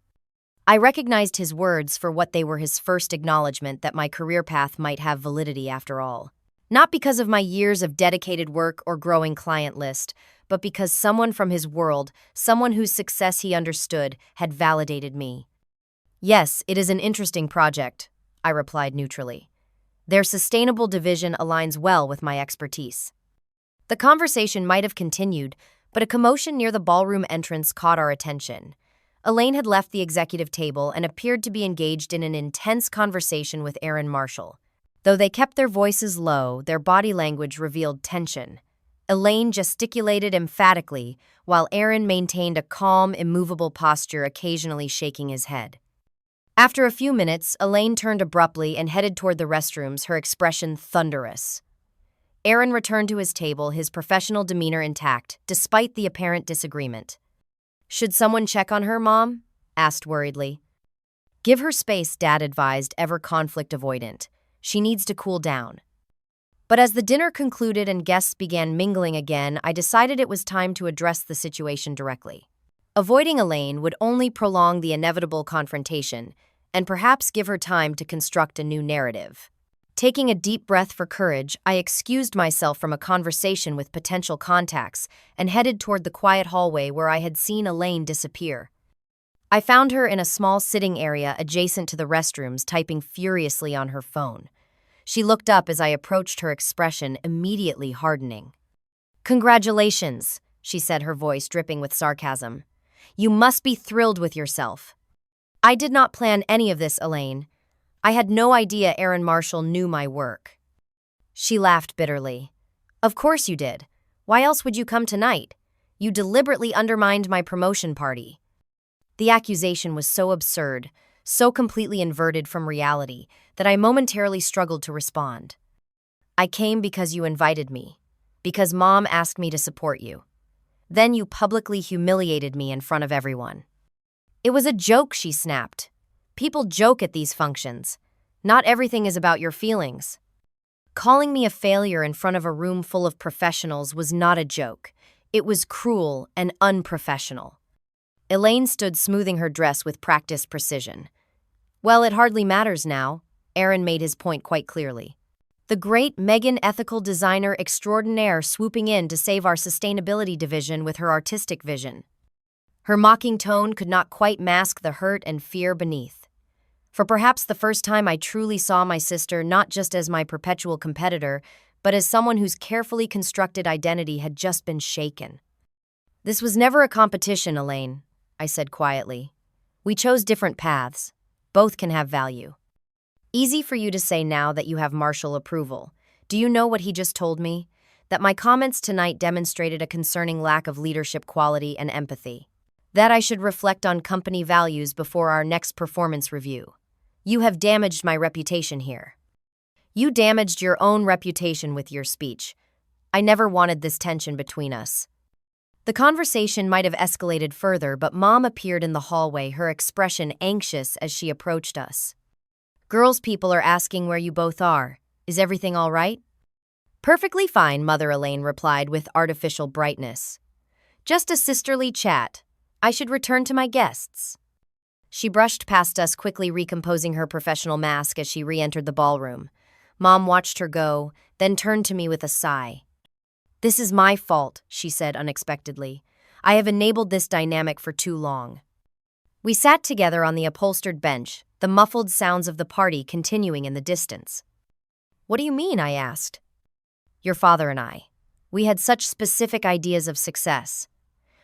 I recognized his words for what they were: his first acknowledgement that my career path might have validity after all. Not because of my years of dedicated work or growing client list, but because someone from his world, someone whose success he understood, had validated me. "Yes, it is an interesting project," I replied neutrally. "Their sustainable division aligns well with my expertise." The conversation might have continued, but a commotion near the ballroom entrance caught our attention. Elaine had left the executive table and appeared to be engaged in an intense conversation with Aaron Marshall. Though they kept their voices low, their body language revealed tension. Elaine gesticulated emphatically, while Aaron maintained a calm, immovable posture, occasionally shaking his head. After a few minutes, Elaine turned abruptly and headed toward the restrooms, her expression thunderous. Aaron returned to his table, his professional demeanor intact, despite the apparent disagreement. "Should someone check on her, Mom?" asked worriedly. "Give her space," Dad advised, ever conflict avoidant. "She needs to cool down." But as the dinner concluded and guests began mingling again, I decided it was time to address the situation directly. Avoiding Elaine would only prolong the inevitable confrontation and perhaps give her time to construct a new narrative. Taking a deep breath for courage, I excused myself from a conversation with potential contacts and headed toward the quiet hallway where I had seen Elaine disappear. I found her in a small sitting area adjacent to the restrooms, typing furiously on her phone. She looked up as I approached, her expression immediately hardening. "Congratulations," she said, her voice dripping with sarcasm. "You must be thrilled with yourself." "I did not plan any of this, Elaine. I had no idea Aaron Marshall knew my work." She laughed bitterly. "Of course you did. Why else would you come tonight? You deliberately undermined my promotion party." The accusation was so absurd, so completely inverted from reality, that I momentarily struggled to respond. "I came because you invited me, because Mom asked me to support you. Then you publicly humiliated me in front of everyone." "It was a joke," she snapped. "People joke at these functions. Not everything is about your feelings." Calling me a failure in front of a room full of professionals was not a joke. It was cruel and unprofessional. Elaine stood smoothing her dress with practiced precision. Well, it hardly matters now, Aaron made his point quite clearly. The great Megan ethical designer extraordinaire swooping in to save our sustainability division with her artistic vision. Her mocking tone could not quite mask the hurt and fear beneath. For perhaps the first time I truly saw my sister not just as my perpetual competitor, but as someone whose carefully constructed identity had just been shaken. This was never a competition, Elaine, I said quietly. We chose different paths. Both can have value. Easy for you to say now that you have Marshall approval. Do you know what he just told me? That my comments tonight demonstrated a concerning lack of leadership quality and empathy. That I should reflect on company values before our next performance review. You have damaged my reputation here. You damaged your own reputation with your speech. I never wanted this tension between us. The conversation might have escalated further, but Mom appeared in the hallway, her expression anxious as she approached us. Girls, people are asking where you both are. Is everything all right? Perfectly fine, Mother Elaine replied with artificial brightness. Just a sisterly chat. I should return to my guests. She brushed past us, quickly recomposing her professional mask as she re-entered the ballroom. Mom watched her go, then turned to me with a sigh. This is my fault, she said unexpectedly. I have enabled this dynamic for too long. We sat together on the upholstered bench, the muffled sounds of the party continuing in the distance. What do you mean? I asked. Your father and I. We had such specific ideas of success.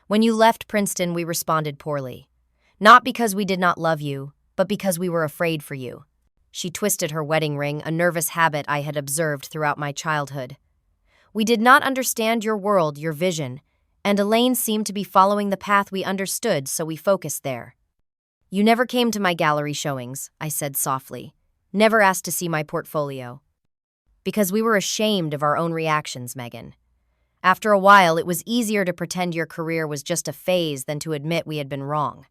When you left Princeton, we responded poorly. Not because we did not love you, but because we were afraid for you. She twisted her wedding ring, a nervous habit I had observed throughout my childhood. We did not understand your world, your vision, and Elaine seemed to be following the path we understood, so we focused there. You never came to my gallery showings, I said softly. Never asked to see my portfolio. Because we were ashamed of our own reactions, Megan. After a while, it was easier to pretend your career was just a phase than to admit we had been wrong.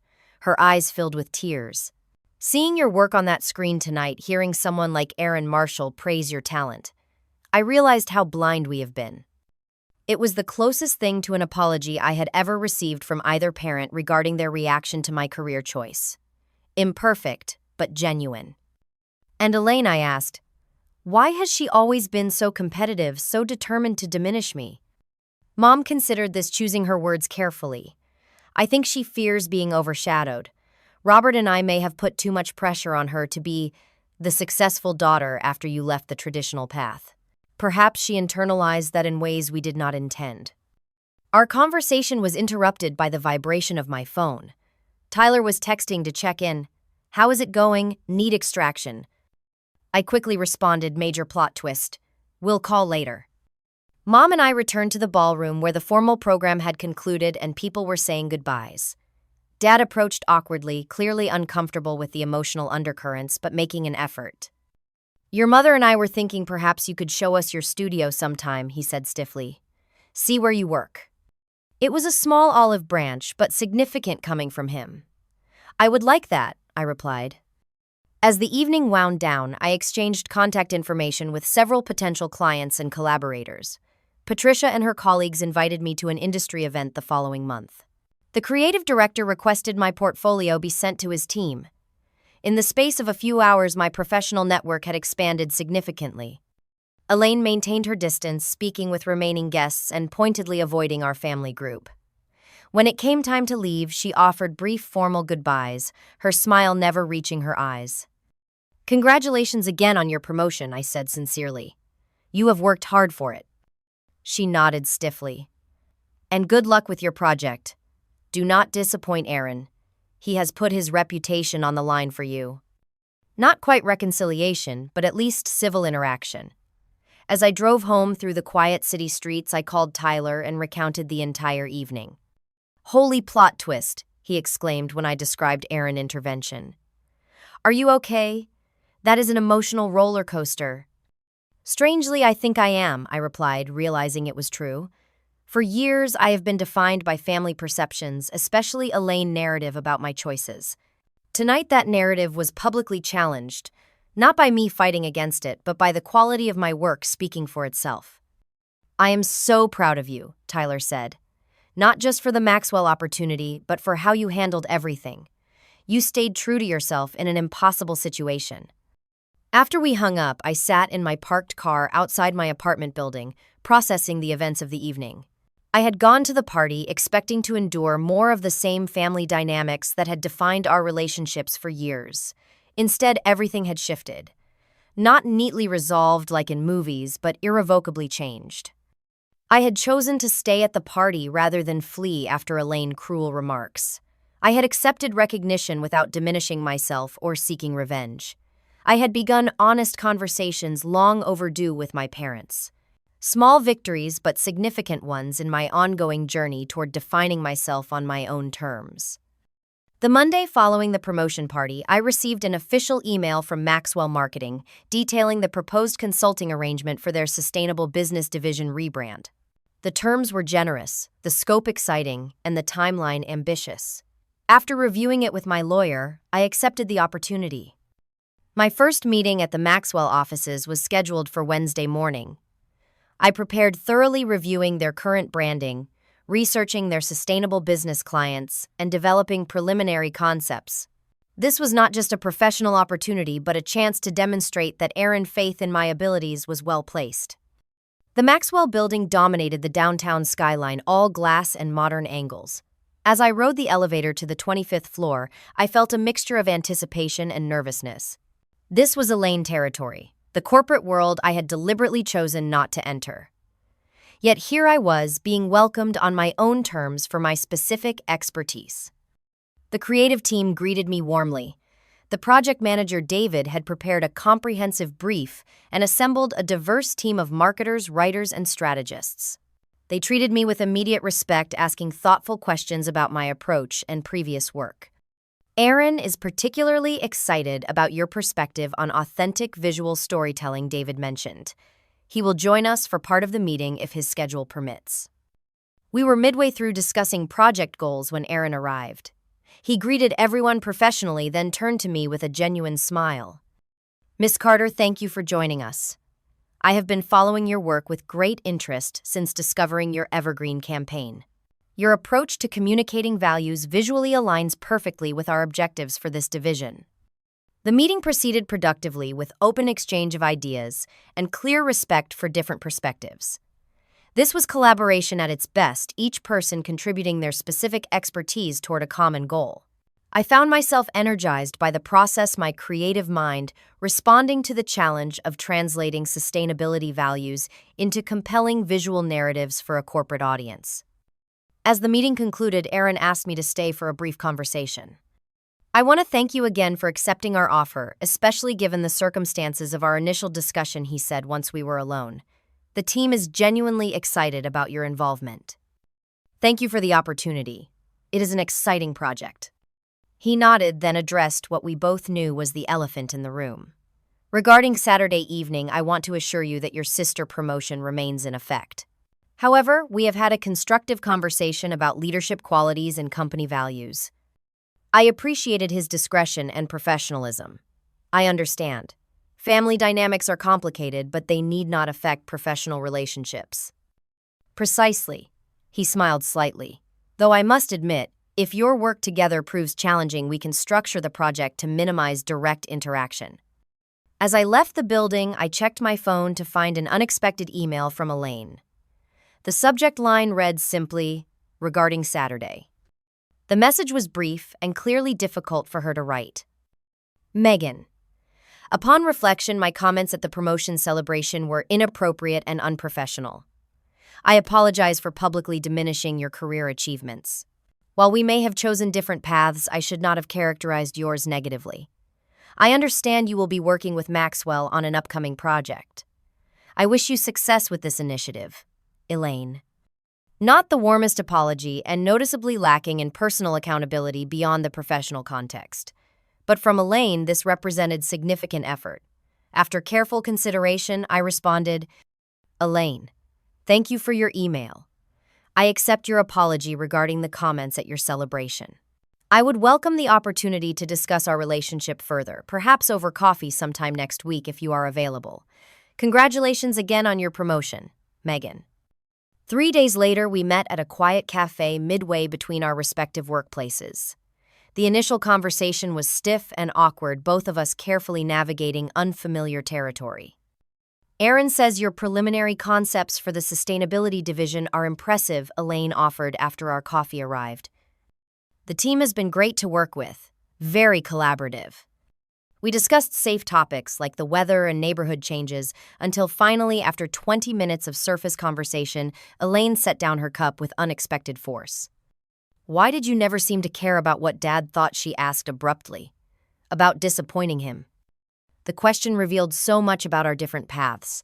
Her eyes filled with tears. Seeing your work on that screen tonight, hearing someone like Aaron Marshall praise your talent, I realized how blind we have been. It was the closest thing to an apology I had ever received from either parent regarding their reaction to my career choice. Imperfect, but genuine. And Elaine, I asked, why has she always been so competitive, so determined to diminish me? Mom considered this, choosing her words carefully. I think she fears being overshadowed. Robert and I may have put too much pressure on her to be the successful daughter after you left the traditional path. Perhaps she internalized that in ways we did not intend. Our conversation was interrupted by the vibration of my phone. Tyler was texting to check in. How is it going? Need extraction. I quickly responded, major plot twist. We'll call later. Mom and I returned to the ballroom where the formal program had concluded and people were saying goodbyes. Dad approached awkwardly, clearly uncomfortable with the emotional undercurrents, but making an effort. Your mother and I were thinking perhaps you could show us your studio sometime, he said stiffly. See where you work. It was a small olive branch, but significant coming from him. I would like that, I replied. As the evening wound down, I exchanged contact information with several potential clients and collaborators. Patricia and her colleagues invited me to an industry event the following month. The creative director requested my portfolio be sent to his team. In the space of a few hours, my professional network had expanded significantly. Elaine maintained her distance, speaking with remaining guests and pointedly avoiding our family group. When it came time to leave, she offered brief formal goodbyes, her smile never reaching her eyes. Congratulations again on your promotion, I said sincerely. You have worked hard for it. She nodded stiffly. And good luck with your project. Do not disappoint Aaron. He has put his reputation on the line for you. Not quite reconciliation, but at least civil interaction. As I drove home through the quiet city streets, I called Tyler and recounted the entire evening. Holy plot twist, he exclaimed when I described Aaron's intervention. Are you okay? That is an emotional roller coaster. Strangely, I think I am, I replied, realizing it was true. For years, I have been defined by family perceptions, especially Elaine's narrative about my choices. Tonight, that narrative was publicly challenged, Not by me fighting against it, but by the quality of my work speaking for itself. I am so proud of you, Tyler said. Not just for the Maxwell opportunity, but for how you handled everything. You stayed true to yourself in an impossible situation. After we hung up, I sat in my parked car outside my apartment building, processing the events of the evening. I had gone to the party expecting to endure more of the same family dynamics that had defined our relationships for years. Instead, everything had shifted. Not neatly resolved like in movies, but irrevocably changed. I had chosen to stay at the party rather than flee after Elaine's cruel remarks. I had accepted recognition without diminishing myself or seeking revenge. I had begun honest conversations long overdue with my parents. Small victories, but significant ones in my ongoing journey toward defining myself on my own terms. The Monday following the promotion party, I received an official email from Maxwell Marketing detailing the proposed consulting arrangement for their sustainable business division rebrand. The terms were generous, the scope exciting, and the timeline ambitious. After reviewing it with my lawyer, I accepted the opportunity. My first meeting at the Maxwell offices was scheduled for Wednesday morning. I prepared thoroughly reviewing their current branding, researching their sustainable business clients, and developing preliminary concepts. This was not just a professional opportunity, but a chance to demonstrate that Erin's faith in my abilities was well placed. The Maxwell building dominated the downtown skyline, all glass and modern angles. As I rode the elevator to the 25th floor, I felt a mixture of anticipation and nervousness. This was Elaine territory, the corporate world I had deliberately chosen not to enter. Yet here I was, being welcomed on my own terms for my specific expertise. The creative team greeted me warmly. The project manager, David, had prepared a comprehensive brief and assembled a diverse team of marketers, writers, and strategists. They treated me with immediate respect, asking thoughtful questions about my approach and previous work. Erin is particularly excited about your perspective on authentic visual storytelling, David mentioned. He will join us for part of the meeting if his schedule permits. We were midway through discussing project goals when Erin arrived. He greeted everyone professionally, then turned to me with a genuine smile. Miss Carter, thank you for joining us. I have been following your work with great interest since discovering your Evergreen campaign. Your approach to communicating values visually aligns perfectly with our objectives for this division. The meeting proceeded productively with open exchange of ideas and clear respect for different perspectives. This was collaboration at its best, each person contributing their specific expertise toward a common goal. I found myself energized by the process, my creative mind responding to the challenge of translating sustainability values into compelling visual narratives for a corporate audience. As the meeting concluded, Erin asked me to stay for a brief conversation. I want to thank you again for accepting our offer, especially given the circumstances of our initial discussion, he said once we were alone. The team is genuinely excited about your involvement. Thank you for the opportunity. It is an exciting project. He nodded, then addressed what we both knew was the elephant in the room. Regarding Saturday evening, I want to assure you that your sister promotion remains in effect. However, we have had a constructive conversation about leadership qualities and company values. I appreciated his discretion and professionalism. I understand. Family dynamics are complicated, but they need not affect professional relationships. Precisely. He smiled slightly. Though I must admit, if your work together proves challenging, we can structure the project to minimize direct interaction. As I left the building, I checked my phone to find an unexpected email from Elaine. The subject line read simply, regarding Saturday. The message was brief and clearly difficult for her to write. Megan. Upon reflection, my comments at the promotion celebration were inappropriate and unprofessional. I apologize for publicly diminishing your career achievements. While we may have chosen different paths, I should not have characterized yours negatively. I understand you will be working with Maxwell on an upcoming project. I wish you success with this initiative. Elaine. Not the warmest apology and noticeably lacking in personal accountability beyond the professional context. But from Elaine, this represented significant effort. After careful consideration, I responded, Elaine, thank you for your email. I accept your apology regarding the comments at your celebration. I would welcome the opportunity to discuss our relationship further, perhaps over coffee sometime next week if you are available. Congratulations again on your promotion, Megan. 3 days later, we met at a quiet cafe midway between our respective workplaces. The initial conversation was stiff and awkward, both of us carefully navigating unfamiliar territory. Aaron says your preliminary concepts for the sustainability division are impressive, Elaine offered after our coffee arrived. The team has been great to work with, very collaborative. We discussed safe topics like the weather and neighborhood changes until finally, after 20 minutes of surface conversation, Elaine set down her cup with unexpected force. Why did you never seem to care about what Dad thought? She asked abruptly. About disappointing him. The question revealed so much about our different paths.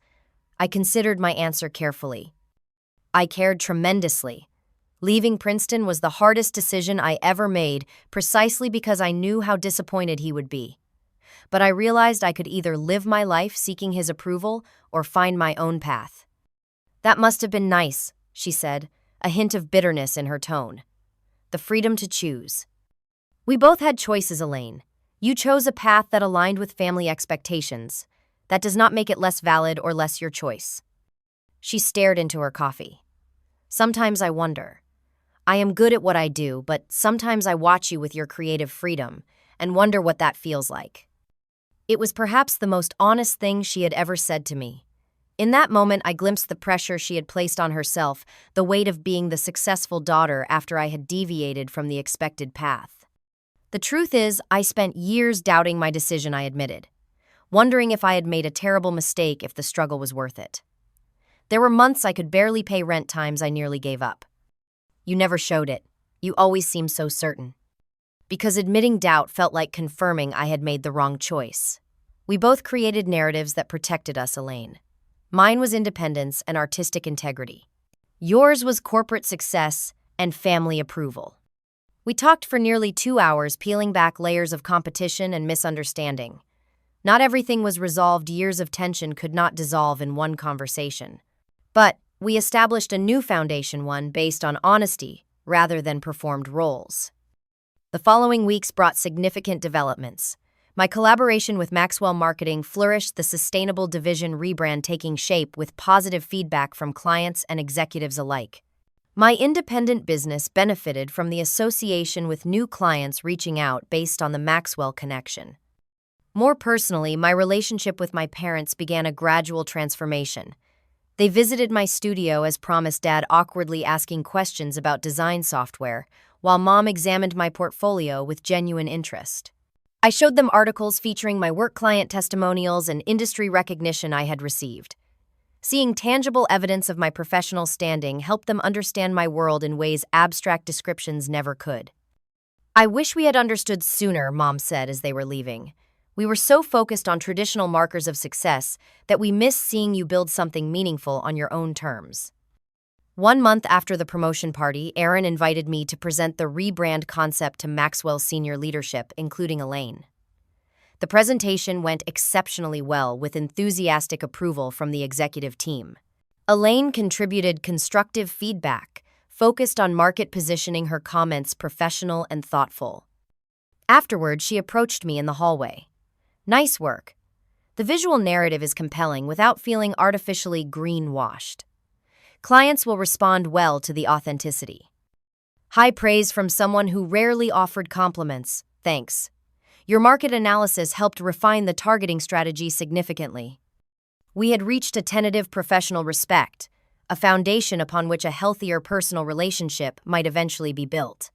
I considered my answer carefully. I cared tremendously. Leaving Princeton was the hardest decision I ever made, precisely because I knew how disappointed he would be. But I realized I could either live my life seeking his approval or find my own path. That must have been nice, she said, a hint of bitterness in her tone. The freedom to choose. We both had choices, Elaine. You chose a path that aligned with family expectations. That does not make it less valid or less your choice. She stared into her coffee. Sometimes I wonder. I am good at what I do, but sometimes I watch you with your creative freedom and wonder what that feels like. It was perhaps the most honest thing she had ever said to me. In that moment, I glimpsed the pressure she had placed on herself, the weight of being the successful daughter after I had deviated from the expected path. The truth is, I spent years doubting my decision, I admitted, wondering if I had made a terrible mistake, if the struggle was worth it. There were months I could barely pay rent, times I nearly gave up. You never showed it. You always seemed so certain. Because admitting doubt felt like confirming I had made the wrong choice. We both created narratives that protected us, Elaine. Mine was independence and artistic integrity. Yours was corporate success and family approval. We talked for nearly 2 hours, peeling back layers of competition and misunderstanding. Not everything was resolved. Years of tension could not dissolve in one conversation. But we established a new foundation, one based on honesty rather than performed roles. The following weeks brought significant developments. My collaboration with Maxwell Marketing flourished, the sustainable division rebrand taking shape with positive feedback from clients and executives alike. My independent business benefited from the association with new clients reaching out based on the Maxwell connection. More personally, my relationship with my parents began a gradual transformation. They visited my studio as promised, Dad awkwardly asking questions about design software, while Mom examined my portfolio with genuine interest. I showed them articles featuring my work, client testimonials, and industry recognition I had received. Seeing tangible evidence of my professional standing helped them understand my world in ways abstract descriptions never could. I wish we had understood sooner, Mom said as they were leaving. We were so focused on traditional markers of success that we missed seeing you build something meaningful on your own terms. 1 month after the promotion party, Aaron invited me to present the rebrand concept to Maxwell's senior leadership, including Elaine. The presentation went exceptionally well, with enthusiastic approval from the executive team. Elaine contributed constructive feedback, focused on market positioning, her comments professional and thoughtful. Afterward, she approached me in the hallway. Nice work. The visual narrative is compelling without feeling artificially greenwashed. Clients will respond well to the authenticity. High praise from someone who rarely offered compliments. Thanks. Your market analysis helped refine the targeting strategy significantly. We had reached a tentative professional respect, a foundation upon which a healthier personal relationship might eventually be built.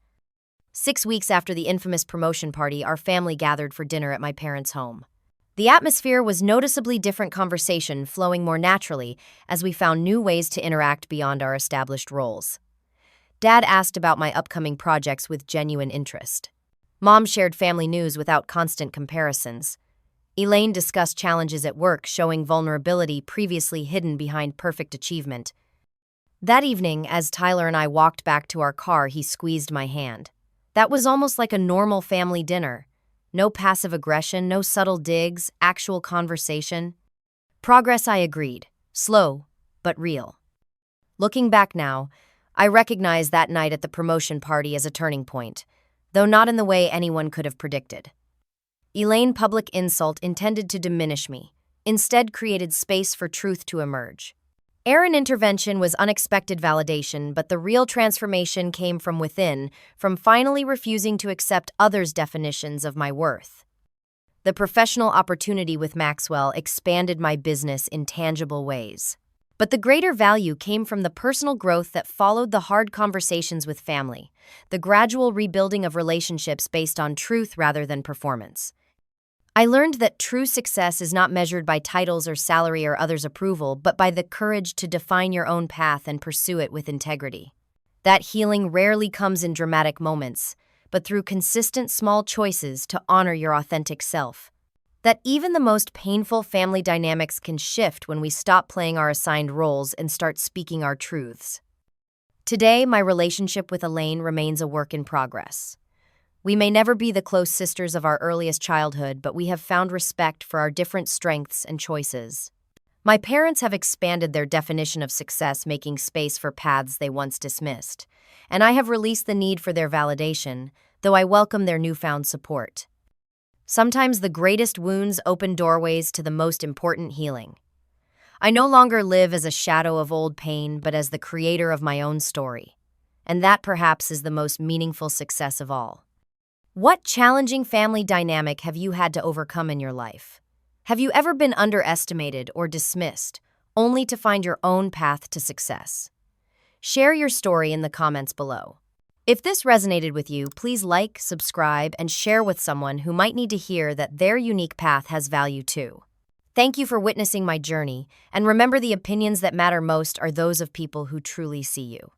6 weeks after the infamous promotion party, our family gathered for dinner at my parents' home. The atmosphere was noticeably different, conversation flowing more naturally as we found new ways to interact beyond our established roles. Dad asked about my upcoming projects with genuine interest. Mom shared family news without constant comparisons. Elaine discussed challenges at work, showing vulnerability previously hidden behind perfect achievement. That evening, as Tyler and I walked back to our car, he squeezed my hand. That was almost like a normal family dinner. No passive aggression, no subtle digs, actual conversation. Progress, I agreed. Slow, but real. Looking back now, I recognize that night at the promotion party as a turning point. though not in the way anyone could have predicted. Elaine's public insult intended to diminish me, instead created space for truth to emerge. Erin's intervention was unexpected validation, but the real transformation came from within, from finally refusing to accept others' definitions of my worth. The professional opportunity with Maxwell expanded my business in tangible ways. But the greater value came from the personal growth that followed the hard conversations with family, the gradual rebuilding of relationships based on truth rather than performance. I learned that true success is not measured by titles or salary or others' approval, but by the courage to define your own path and pursue it with integrity. That healing rarely comes in dramatic moments, but through consistent small choices to honor your authentic self. That even the most painful family dynamics can shift when we stop playing our assigned roles and start speaking our truths. Today, my relationship with Elaine remains a work in progress. We may never be the close sisters of our earliest childhood, but we have found respect for our different strengths and choices. My parents have expanded their definition of success, making space for paths they once dismissed, and I have released the need for their validation, though I welcome their newfound support. Sometimes the greatest wounds open doorways to the most important healing. I no longer live as a shadow of old pain, but as the creator of my own story. And that perhaps is the most meaningful success of all. What challenging family dynamic have you had to overcome in your life? Have you ever been underestimated or dismissed, only to find your own path to success? Share your story in the comments below. If this resonated with you, please like, subscribe, and share with someone who might need to hear that their unique path has value too. Thank you for witnessing my journey, and remember, the opinions that matter most are those of people who truly see you.